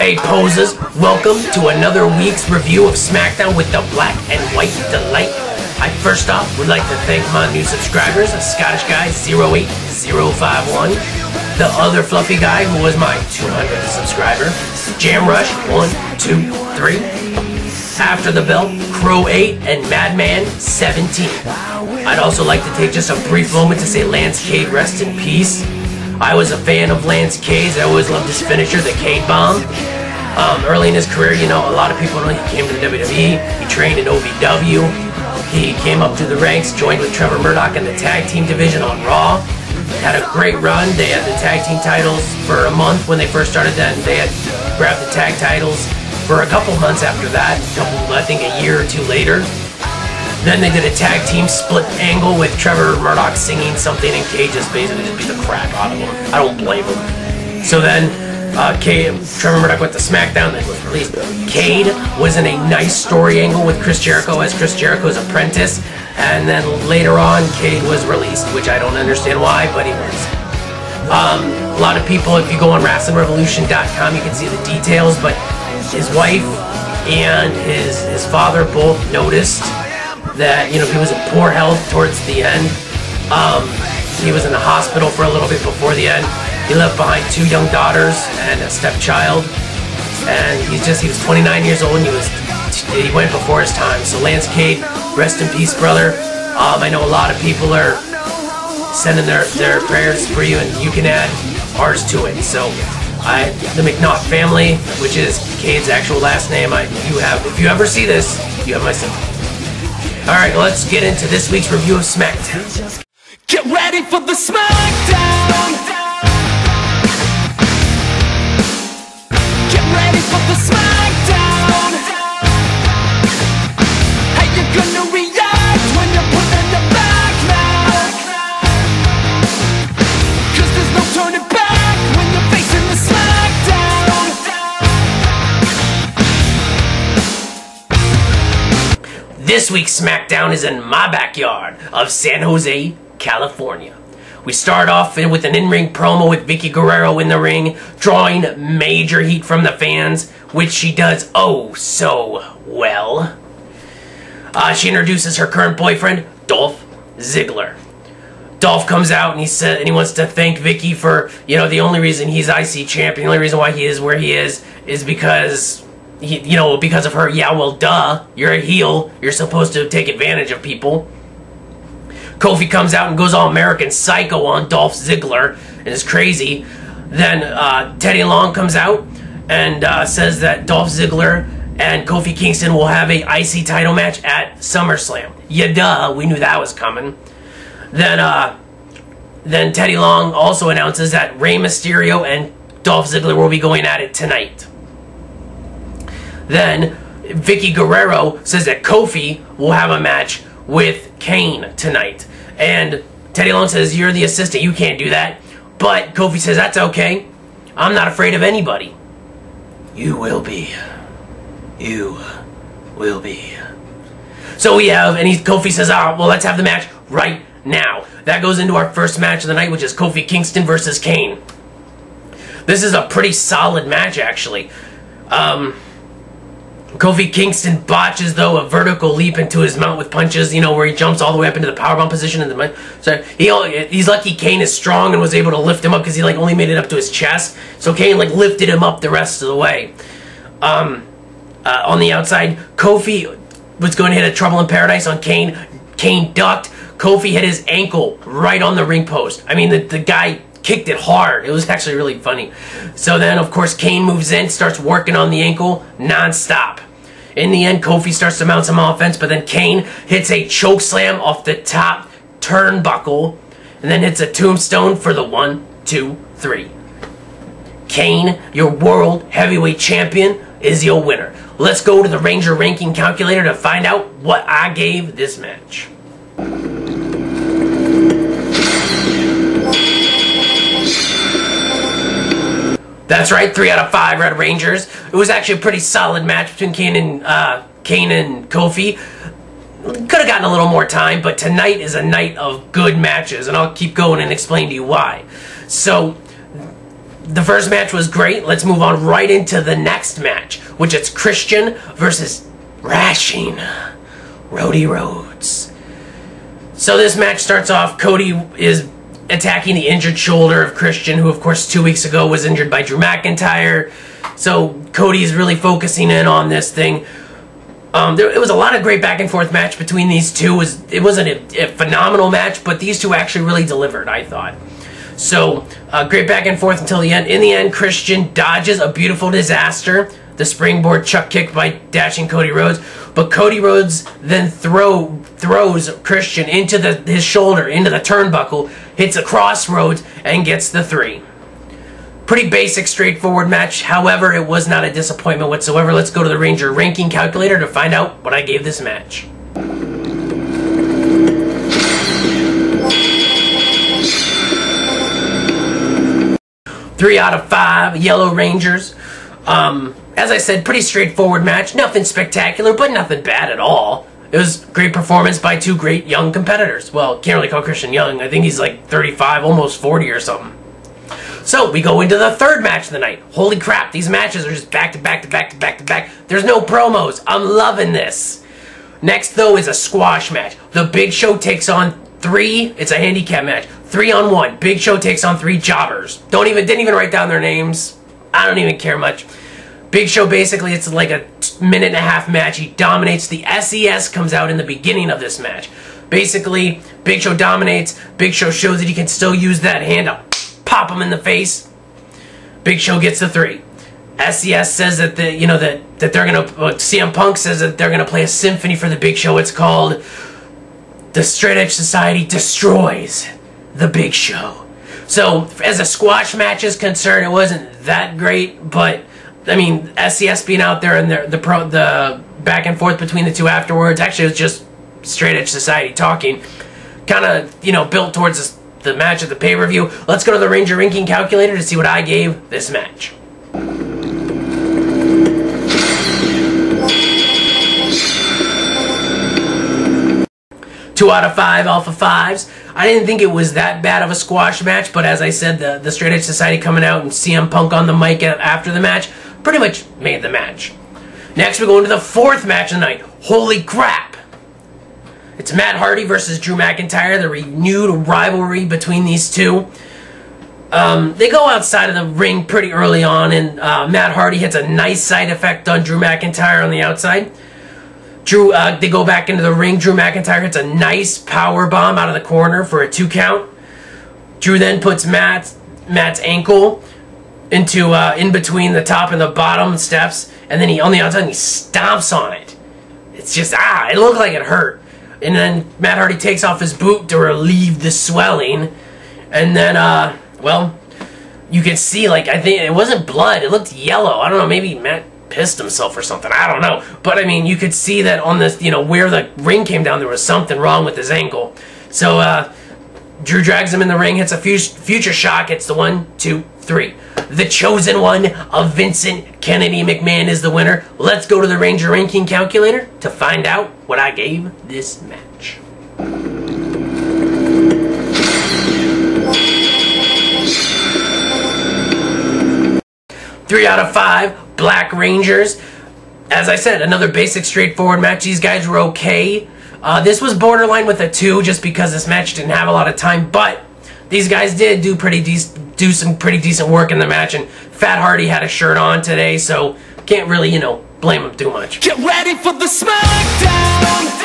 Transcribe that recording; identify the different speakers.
Speaker 1: Hey posers, welcome to another week's review of SmackDown with the Black and White Delight. First off, would like to thank my new subscribers, a Scottish guy 08051, the other fluffy guy who was my 200th subscriber, Jam Rush 1, 2, 3, After the Bell, Crow 8, and Madman 17. I'd also like to take just a brief moment to say Lance Cade rest in peace. I was a fan of Lance Cade's. I always loved his finisher, the Cade Bomb. Early in his career, you know, a lot of people know he came to the WWE. He trained in OVW. He came up through the ranks, joined with Trevor Murdoch in the tag team division on Raw. Had a great run. They had the tag team titles for a month when they first started. Then they had grabbed the tag titles for a couple months after that. I think a year or two later. Then they did a tag team split angle with Trevor Murdoch singing something and Cade just basically just beat the crap out of him. I don't blame him. So then Trevor Murdoch went to SmackDown, then was released. Cade was in a nice story angle with Chris Jericho as Chris Jericho's apprentice. And then later on, Cade was released, which I don't understand why, but he was. A lot of people, if you go on WrestlingRevolution.com, you can see the details, but his wife and his father both noticed that, you know, he was in poor health towards the end. He was in the hospital for a little bit before the end. He left behind 2 young daughters and a stepchild. And he was 29 years old and he went before his time. So Lance Cade, rest in peace, brother. I know a lot of people are sending their prayers for you, and you can add ours to it. So the McNaught family, which is Cade's actual last name, if you ever see this, you have my sympathy. Alright, let's get into this week's review of SmackDown.
Speaker 2: Get ready for the SmackDown! Get ready for the SmackDown! How you gonna react when you're put in the back now? Cause there's no turning back when you're facing the SmackDown!
Speaker 1: This week's SmackDown is in my backyard of San Jose, California. We start off with an in-ring promo with Vickie Guerrero in the ring, drawing major heat from the fans, which she does oh so well. She introduces her current boyfriend, Dolph Ziggler. Dolph comes out and he wants to thank Vickie for, you know, the only reason he's IC champion, the only reason why he is where he is because because of her. Yeah, well, duh. You're a heel. You're supposed to take advantage of people. Kofi comes out and goes all American Psycho on Dolph Ziggler and is crazy. Then Teddy Long comes out and says that Dolph Ziggler and Kofi Kingston will have a IC title match at SummerSlam. Yeah, duh. We knew that was coming. Then Teddy Long also announces that Rey Mysterio and Dolph Ziggler will be going at it tonight. Then Vickie Guerrero says that Kofi will have a match with Kane tonight. And Teddy Long says, you're the assistant, you can't do that. But Kofi says, that's okay. I'm not afraid of anybody. You will be. You will be. So Kofi says, well, let's have the match right now. That goes into our first match of the night, which is Kofi Kingston versus Kane. This is a pretty solid match, actually. Kofi Kingston botches, though, a vertical leap into his mount with punches, you know, where he jumps all the way up into the powerbomb position. So he's lucky Kane is strong and was able to lift him up because he, only made it up to his chest. So Kane, lifted him up the rest of the way. On the outside, Kofi was going to hit a Trouble in Paradise on Kane. Kane ducked. Kofi hit his ankle right on the ring post. I mean, the guy kicked it hard. It was actually really funny. So then, of course, Kane moves in, starts working on the ankle non-stop. In the end, Kofi starts to mount some offense, but then Kane hits a choke slam off the top turnbuckle, and then hits a tombstone for the 1, 2, 3. Kane, your world heavyweight champion, is your winner. Let's go to the Ranger ranking calculator to find out what I gave this match. That's right, 3 out of 5 Red Rangers. It was actually a pretty solid match between Kane and Kofi. Could have gotten a little more time, but tonight is a night of good matches, and I'll keep going and explain to you why. So, the first match was great. Let's move on right into the next match, which is Christian versus Rashing Rody Rhodes. So this match starts off, Cody is attacking the injured shoulder of Christian, who of course 2 weeks ago was injured by Drew McIntyre. So Cody's really focusing in on this thing. It was a lot of great back and forth match between these two. It wasn't a phenomenal match, but these two actually really delivered, I thought. So great back and forth until the end. In the end, Christian dodges a beautiful disaster, the springboard chuck kick by dashing Cody Rhodes, but Cody Rhodes then throws Christian into his shoulder, into the turnbuckle, hits a crossroads, and gets the 3. Pretty basic, straightforward match. However, it was not a disappointment whatsoever. Let's go to the Ranger ranking calculator to find out what I gave this match. 3 out of 5, Yellow Rangers. As I said, pretty straightforward match. Nothing spectacular, but nothing bad at all. It was great performance by 2 great young competitors. Well, can't really call Christian young. I think he's like 35, almost 40 or something. So, we go into the third match of the night. Holy crap, these matches are just back to back to back to back to back. There's no promos. I'm loving this. Next, though, is a squash match. The Big Show takes on 3. It's a handicap match. 3-on-1. Big Show takes on 3 jobbers. Didn't even write down their names. I don't even care much. Big Show, basically, it's like a minute-and-a-half match. He dominates. The SES comes out in the beginning of this match. Basically, Big Show dominates. Big Show shows that he can still use that hand to pop him in the face. Big Show gets the 3. SES says that they're gonna. CM Punk says that they're gonna play a symphony for the Big Show. It's called "The Straight Edge Society Destroys the Big Show." So, as a squash match is concerned, it wasn't that great, but I mean, SES being out there and the back and forth between the two afterwards, actually, it was just Straight Edge Society talking, kind of built towards the match at the pay-per-view. Let's go to the Ranger ranking calculator to see what I gave this match. 2 out of 5 Alpha 5s. I didn't think it was that bad of a squash match, but as I said, the Straight Edge Society coming out and CM Punk on the mic after the match pretty much made the match. Next, we go into the 4th match of the night. Holy crap! It's Matt Hardy versus Drew McIntyre, the renewed rivalry between these two. They go outside of the ring pretty early on, and Matt Hardy hits a nice side effect on Drew McIntyre on the outside. They go back into the ring. Drew McIntyre hits a nice power bomb out of the corner for a 2 count. Drew then puts Matt's ankle into in between the top and the bottom steps, and then on the outside he stomps on it. It's just it looked like it hurt. And then Matt Hardy takes off his boot to relieve the swelling, and then well, you can see, like, I think it wasn't blood. It looked yellow. I don't know. Maybe Matt pissed himself or something. I don't know. But, I mean, you could see that on this, where the ring came down, there was something wrong with his ankle. So, Drew drags him in the ring, hits a future shock. It's the 1, 2, 3. The chosen one of Vincent Kennedy McMahon is the winner. Let's go to the Ranger ranking calculator to find out what I gave this match. 3 out of 5, Black Rangers. As I said, another basic, straightforward match. These guys were okay. This was borderline with a 2 just because this match didn't have a lot of time, but these guys did do some pretty decent work in the match, and Fat Hardy had a shirt on today, so can't really, blame him too much.
Speaker 2: Get ready for the Smackdown!